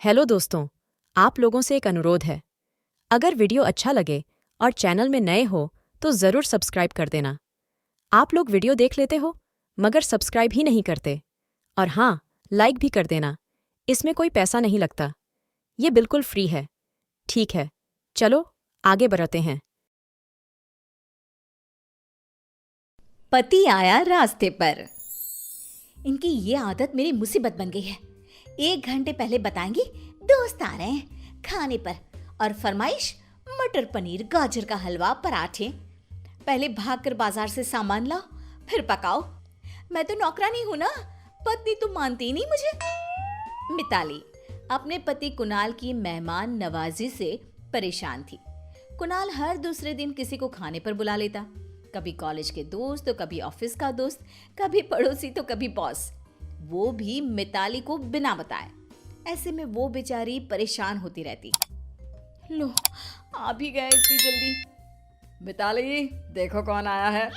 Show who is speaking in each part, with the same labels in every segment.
Speaker 1: Hello दोस्तों, आप लोगों से एक अनुरोध है। अगर वीडियो अच्छा लगे और चैनल में नए हो तो ज़रूर सब्सक्राइब कर देना। आप लोग वीडियो देख लेते हो मगर सब्सक्राइब ही नहीं करते। और हाँ, लाइक भी कर देना। इसमें कोई पैसा नहीं लगता, ये बिल्कुल फ्री है। ठीक है, चलो आगे बढ़ते हैं।
Speaker 2: पति आया रास्ते पर। इनकी ये आदत मेरी मुसीबत बन गई है। 1 घंटे पहले बताएंगी दोस्त आ रहे हैं खाने पर, और फरमाइश मटर पनीर, गाजर का हलवा, पराठे। पहले भागकर बाजार से सामान लाओ फिर पकाओ। मैं तो नौकरानी हूं ना, पत्नी तो मानती नहीं मुझे। मिताली अपने पति कुणाल की मेहमान नवाजी से परेशान थी। कुणाल हर दूसरे दिन किसी को खाने पर बुला लेता, कभी कॉलेज के दोस्त तो कभी ऑफिस का दोस्त, कभी पड़ोसी तो कभी बॉस, वो भी मिताली को बिना बताए। ऐसे में वो बेचारी परेशान होती रहती। लो, आ भी गए इतनी जल्दी।
Speaker 3: मिताली, देखो कौन आया है।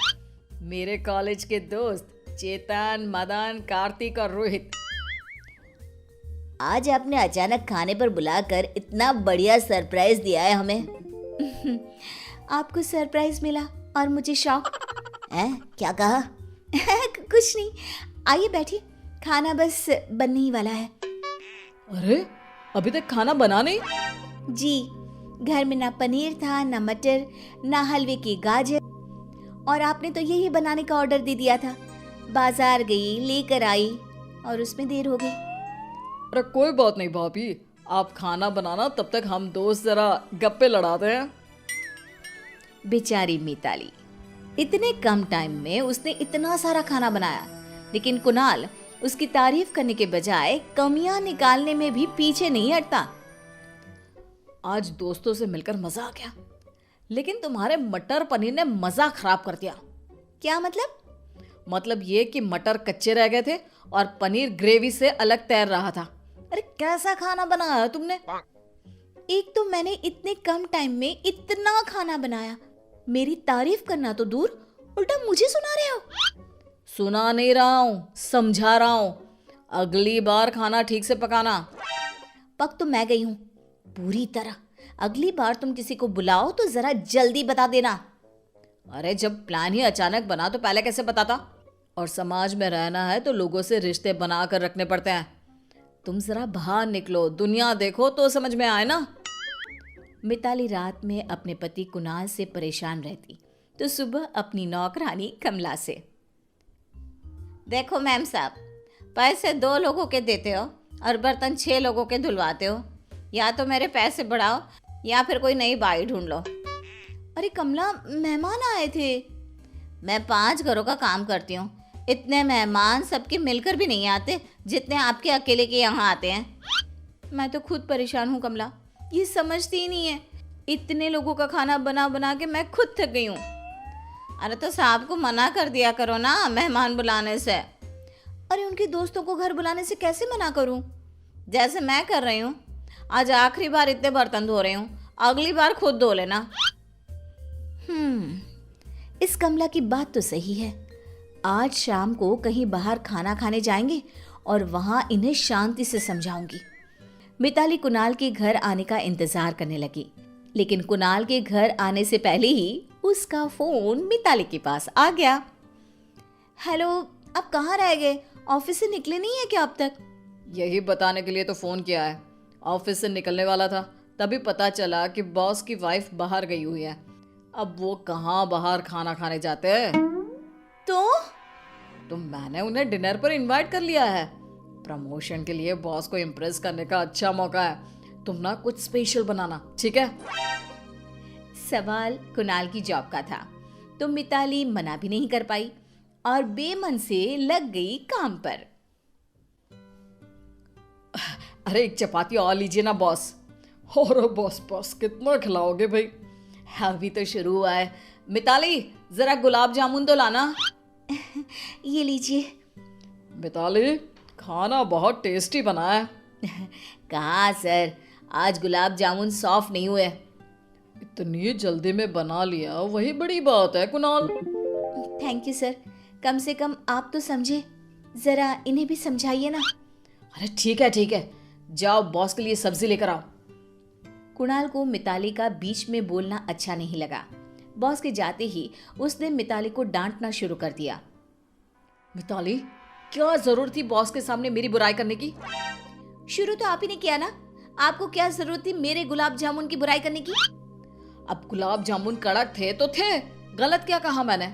Speaker 3: मेरे कॉलेज के दोस्त चेतन, मदन, कार्तिक और रोहित।
Speaker 2: आज आपने अचानक खाने पर बुलाकर इतना बढ़िया सरप्राइज दिया है हमें। आपको सरप्राइज मिला और मुझे शौक। क्या कहा? कुछ नहीं, आइए बैठिए, खाना बस बनने ही वाला है।
Speaker 3: अरे, अभी तक खाना बना नहीं?
Speaker 2: जी, घर में ना पनीर था, ना मटर, ना हलवे की गाजर, और आपने तो यही बनाने का ऑर्डर दे दिया था। बाजार गई, लेकर आई और उसमें देर हो गई।
Speaker 3: अरे कोई बात नहीं भाभी, आप खाना बनाना, तब तक हम दोस्त जरा गप्पे लड़ाते हैं।
Speaker 2: बेचारी मिताली, इतने कम टाइम में उसने इतना सारा खाना बनाया, लेकिन कुणाल उसकी तारीफ करने के बजाय कमियां निकालने में भी पीछे नहीं हटता।
Speaker 3: आज दोस्तों से मिलकर मजा आ गया, लेकिन तुम्हारे मटर पनीर ने मजा खराब कर दिया।
Speaker 2: क्या मतलब?
Speaker 3: मतलब ये कि मटर कच्चे रह गए थे और पनीर ग्रेवी से अलग तैर रहा था। अरे कैसा खाना बनाया है तुमने?
Speaker 2: एक तो मैंने इतने कम टाइम में इतना खाना बनाया, मेरी तारीफ करना तो दूर, उल्टा मुझे सुना रहे हो।
Speaker 3: सुना नहीं रहा हूँ, समझा रहा हूँ। अगली बार खाना ठीक से पकाना।
Speaker 2: पक तो मैं गई हूँ पूरी तरह। अगली बार तुम किसी को बुलाओ तो जरा जल्दी बता देना।
Speaker 3: अरे जब प्लान ही अचानक बना तो पहले कैसे बताता? और समाज में रहना है तो लोगों से रिश्ते बना कर रखने पड़ते हैं। तुम जरा बाहर निकलो, दुनिया देखो तो समझ में आए ना।
Speaker 2: मिताली रात में अपने पति कुणाल से परेशान रहती तो सुबह अपनी नौकरानी कमला से। देखो मैम साहब, पैसे 2 लोगों के देते हो और बर्तन 6 लोगों के धुलवाते हो। या तो मेरे पैसे बढ़ाओ या फिर कोई नई बाई ढूंढ लो। अरे कमला, मेहमान आए थे। मैं 5 घरों का काम करती हूँ, इतने मेहमान सबके मिलकर भी नहीं आते जितने आपके अकेले के यहाँ आते हैं। मैं तो खुद परेशान हूँ कमला, ये समझती ही नहीं है। इतने लोगों का खाना बना बना के मैं खुद थक गई हूँ। अरे तो साहब को मना कर दिया करो ना मेहमान बुलाने से। अरे उनके दोस्तों को घर बुलाने से कैसे मना करूँ? जैसे मैं कर रही हूँ। आज आखिरी बार इतने बर्तन धो रही हूँ, अगली बार खुद धो लेना। इस कमला की बात तो सही है। आज शाम को कहीं बाहर खाना खाने जाएंगे और वहां इन्हें शांति से समझाऊंगी। मिताली कुणाल के घर आने का इंतजार करने लगी, लेकिन कुणाल के घर आने से पहले ही उसका फोन मिताली के पास आ गया। हेलो, आप कहाँ रह गए? ऑफिस से निकले नहीं है क्या अब तक?
Speaker 3: यही बताने के लिए तो फोन किया है। ऑफिस से निकलने वाला था, तभी पता चला कि बॉस की वाइफ बाहर गई हुई है। अब वो कहाँ बाहर खाना खाने जाते हैं। तो मैंने उन्हें डिनर पर इनवाइट कर लिया है। प्रमोशन के लिए बॉस को इम्प्रेस करने का अच्छा मौका है। तुम ना कुछ स्पेशल बनाना, ठीक है?
Speaker 2: सवाल कुणाल की जॉब का था तो मिताली मना भी नहीं कर पाई और बेमन से लग गई काम पर।
Speaker 3: अरे एक चपाती और लीजिए ना बॉस। और बॉस बॉस कितना खिलाओगे भाई?
Speaker 2: अभी तो शुरू हुआ है।
Speaker 3: मिताली, जरा गुलाब जामुन तो लाना।
Speaker 2: ये लीजिए।
Speaker 3: मिताली, खाना बहुत टेस्टी बना है।
Speaker 2: कहाँ सर, आज गुलाब जामुन सॉफ्ट नहीं हुए।
Speaker 3: इतनी जल्दी में बना लिया, वही बड़ी बात है कुणाल।
Speaker 2: थैंक यू सर, कम से कम आप तो समझे, जरा इन्हें भी समझाइए ना।
Speaker 3: अरे ठीक है, जाओ बॉस के लिए सब्जी लेकर आओ।
Speaker 2: कुणाल को मिताली का बीच में बोलना अच्छा नहीं लगा। बॉस के जाते ही उसने मिताली को डांटना शुरू कर दिया।
Speaker 3: मिताली, क्या जरूरत थी बॉस के सामने मेरी बुराई करने की?
Speaker 2: शुरू तो आप ही ने किया ना। आपको क्या जरूरत थी मेरे गुलाब जामुन की बुराई करने की?
Speaker 3: अब गुलाब जामुन कड़क थे तो थे, गलत क्या कहा मैंने?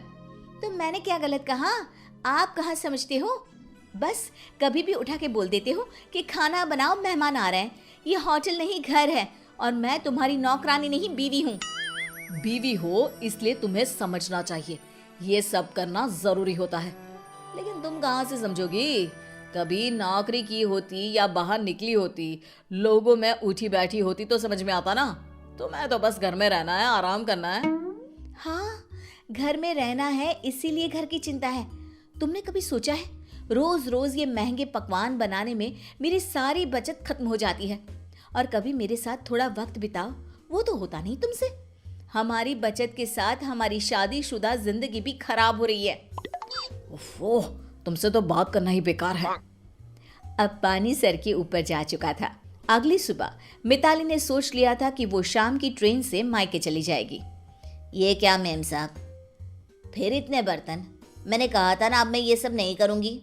Speaker 2: तो मैंने क्या गलत कहा? आप कहाँ समझते हो? बस कभी भी उठा के बोल देते हो कि खाना बनाओ, मेहमान आ रहे हैं। ये होटल नहीं घर है और मैं तुम्हारी नौकरानी नहीं, बीवी हूँ।
Speaker 3: बीवी हो इसलिए तुम्हें समझना चाहिए, ये सब करना जरूरी होता है। लेकिन तुम कहाँ से समझोगी? कभी नौकरी की होती या बाहर निकली होती, लोगों में उठी बैठी होती तो समझ में आता ना। तुम्हें तो बस घर में रहना है, आराम करना है।
Speaker 2: हाँ, घर में रहना है, इसीलिए घर की चिंता है। तुमने कभी सोचा है रोज रोज ये महंगे पकवान बनाने में मेरी सारी बचत खत्म हो जाती है। और कभी मेरे साथ थोड़ा वक्त बिताओ, वो तो होता नहीं तुमसे। हमारी बचत के साथ हमारी शादीशुदा जिंदगी भी खराब हो रही है।
Speaker 3: ओफो, तुमसे तो बात करना ही बेकार है।
Speaker 2: अब पानी सर के ऊपर जा चुका था। अगली सुबह मिताली ने सोच लिया था कि वो शाम की ट्रेन से मायके चली जाएगी। ये क्या मेम साहब, फिर इतने बर्तन? मैंने कहा था ना अब मैं ये सब नहीं करूंगी।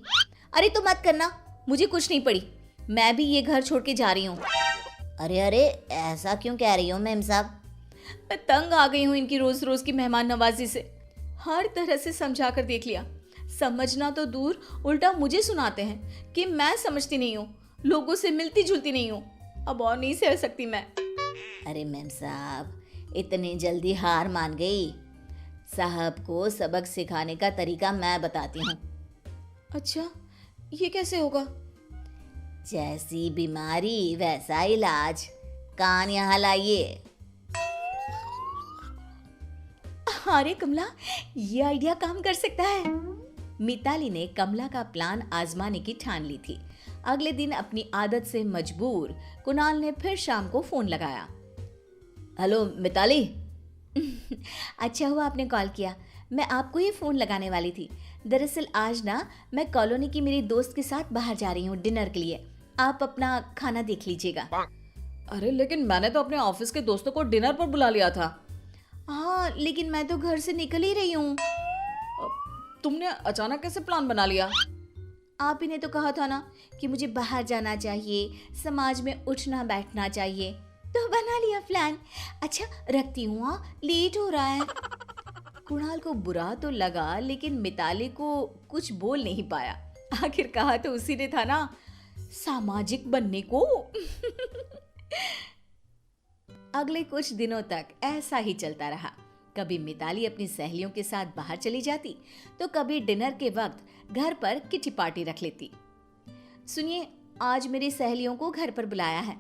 Speaker 2: अरे तो मत करना, मुझे कुछ नहीं पड़ी। मैं भी ये घर छोड़ के जा रही हूँ। अरे अरे, ऐसा क्यों कह रही हो मेम साहब? मैं तंग आ गई हूँ इनकी रोज रोज की मेहमान नवाजी से। हर तरह से समझा कर देख लिया, समझना तो दूर उल्टा मुझे सुनाते हैं कि मैं समझती नहीं हूँ, लोगों से मिलती जुलती नहीं हूँ। अब और नहीं सह सकती मैं। अरे मैम साहब, इतनी जल्दी हार मान गई? साहब को सबक सिखाने का तरीका मैं बताती हूँ। अच्छा, ये कैसे होगा? जैसी बीमारी वैसा इलाज। कान यहाँ लाइए। अरे कमला, ये आइडिया काम कर सकता है। मिताली ने कमला का प्लान आजमाने की ठान ली थी। अगले दिन अपनी आदत से मजबूर कुणाल ने फिर शाम को फोन लगाया।
Speaker 3: हेलो मिताली।
Speaker 2: अच्छा हुआ आपने कॉल किया, मैं आपको ये फोन लगाने वाली थी। दरअसल आज ना मैं कॉलोनी की मेरी दोस्त के साथ बाहर जा रही हूँ डिनर के लिए। आप अपना खाना देख लीजिएगा।
Speaker 3: अरे लेकिन मैंने तो अपने ऑफिस के दोस्तों को डिनर पर बुला लिया था।
Speaker 2: हाँ, लेकिन मैं तो घर से निकल ही रही हूँ।
Speaker 3: तुमने अचानक कैसे प्लान बना लिया?
Speaker 2: आप ही ने तो कहा था ना कि मुझे बाहर जाना चाहिए, समाज में उठना बैठना चाहिए, तो बना लिया प्लान। अच्छा रखती हूँ, हाँ, लेट हो रहा है। कुणाल को बुरा तो लगा लेकिन मिताली को कुछ बोल नहीं पाया। आखिर कहा तो उसी ने था ना, सामाजिक बनने को। अगले कुछ दिनों तक ऐसा ही चलता रहा। कभी मिताली अपनी सहेलियों के साथ बाहर चली जाती तो कभी डिनर के वक्त घर पर किटी पार्टी रख लेती। सुनिए, आज मेरी सहेलियों को घर पर बुलाया है।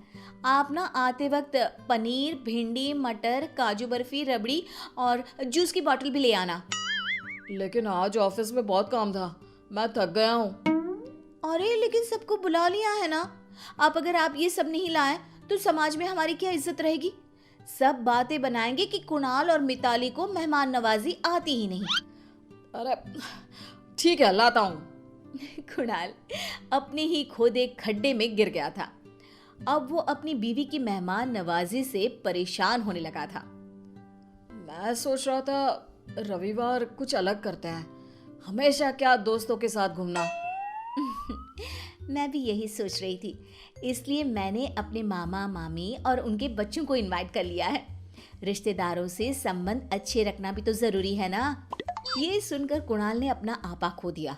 Speaker 2: आप ना आते वक्त पनीर, भिंडी, मटर, काजू बर्फी, रबड़ी और जूस की बोतल भी ले आना।
Speaker 3: लेकिन आज ऑफिस में बहुत काम था, मैं थक गया हूँ।
Speaker 2: अरे लेकिन सबको बुला लिया है ना। अगर आप ये सब नहीं लाए तो समाज में हमारी क्या इज्जत रहेगी? सब बातें बनाएंगे कि कुणाल और मिताली को मेहमान नवाजी आती ही नहीं।
Speaker 3: अरे ठीक है, लाता हूँ।
Speaker 2: कुणाल अपने ही खुद एक खड्डे में गिर गया था। अब वो अपनी बीवी की मेहमान नवाजी से परेशान होने लगा था।
Speaker 3: मैं सोच रहा था रविवार कुछ अलग करते हैं, हमेशा क्या दोस्तों के साथ घूमना।
Speaker 2: मैं भी यही सोच रही थी, इसलिए मैंने अपने मामा मामी और उनके बच्चों को इनवाइट कर लिया है। रिश्तेदारों से संबंध अच्छे रखना भी तो जरूरी है ना। ये सुनकर कुणाल ने अपना आपा खो दिया।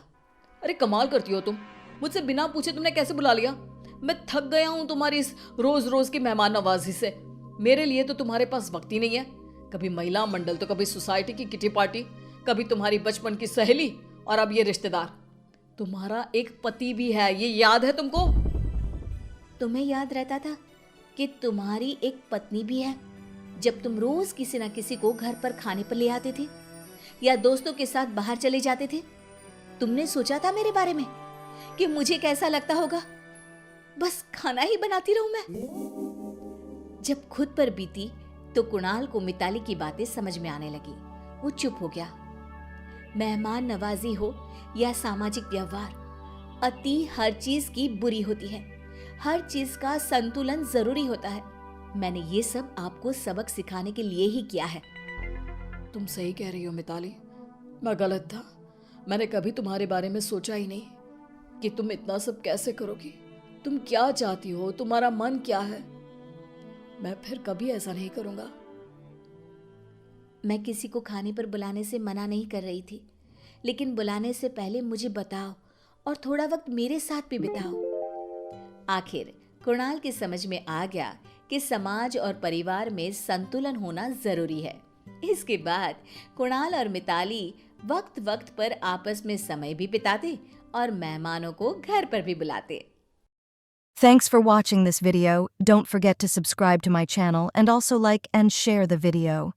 Speaker 3: अरे कमाल करती हो तुम, मुझसे बिना पूछे तुमने कैसे बुला लिया? मैं थक गया हूँ तुम्हारी इस रोज रोज की मेहमान नवाजी से। मेरे लिए तो तुम्हारे पास वक्त ही नहीं है। कभी महिला मंडल तो कभी सोसाइटी की किटी पार्टी, कभी तुम्हारी बचपन की सहेली और अब ये रिश्तेदार। तुम्हारा एक पति भी है, ये याद है तुमको?
Speaker 2: तुम्हें याद रहता था कि तुम्हारी एक पत्नी भी है? जब तुम रोज किसी ना किसी को घर पर खाने पर ले आते थे या दोस्तों के साथ बाहर चले जाते थे, तुमने सोचा था मेरे बारे में कि मुझे कैसा लगता होगा? बस खाना ही बनाती रहूं मैं। जब खुद पर बीती तो कुणाल को मिताली की बातें समझ में आने लगी। वो चुप हो गया। मेहमान नवाजी हो या सामाजिक व्यवहार, अति हर चीज की बुरी होती है। हर चीज का संतुलन जरूरी होता है। मैंने ये सब आपको सबक सिखाने के लिए ही किया है।
Speaker 3: तुम सही कह रही हो मिताली, मैं गलत था। मैंने कभी तुम्हारे बारे में सोचा ही नहीं कि तुम इतना सब कैसे करोगी। तुम क्या चाहती हो, तुम्हारा मन क्या है। मैं फिर कभी ऐसा नहीं करूंगा।
Speaker 2: मैं किसी को खाने पर बुलाने से मना नहीं कर रही थी, लेकिन बुलाने से पहले मुझे बताओ और थोड़ा वक्त मेरे साथ भी बिताओ। आखिर कुणाल की समझ में आ गया कि समाज और परिवार में संतुलन होना जरूरी है। इसके बाद कुणाल और मिताली वक्त वक्त पर आपस में समय भी बिताते और मेहमानों को घर पर भी बुलाते।
Speaker 4: Thanks for watching this video. Don't forget to subscribe to my channel and also like and share the video.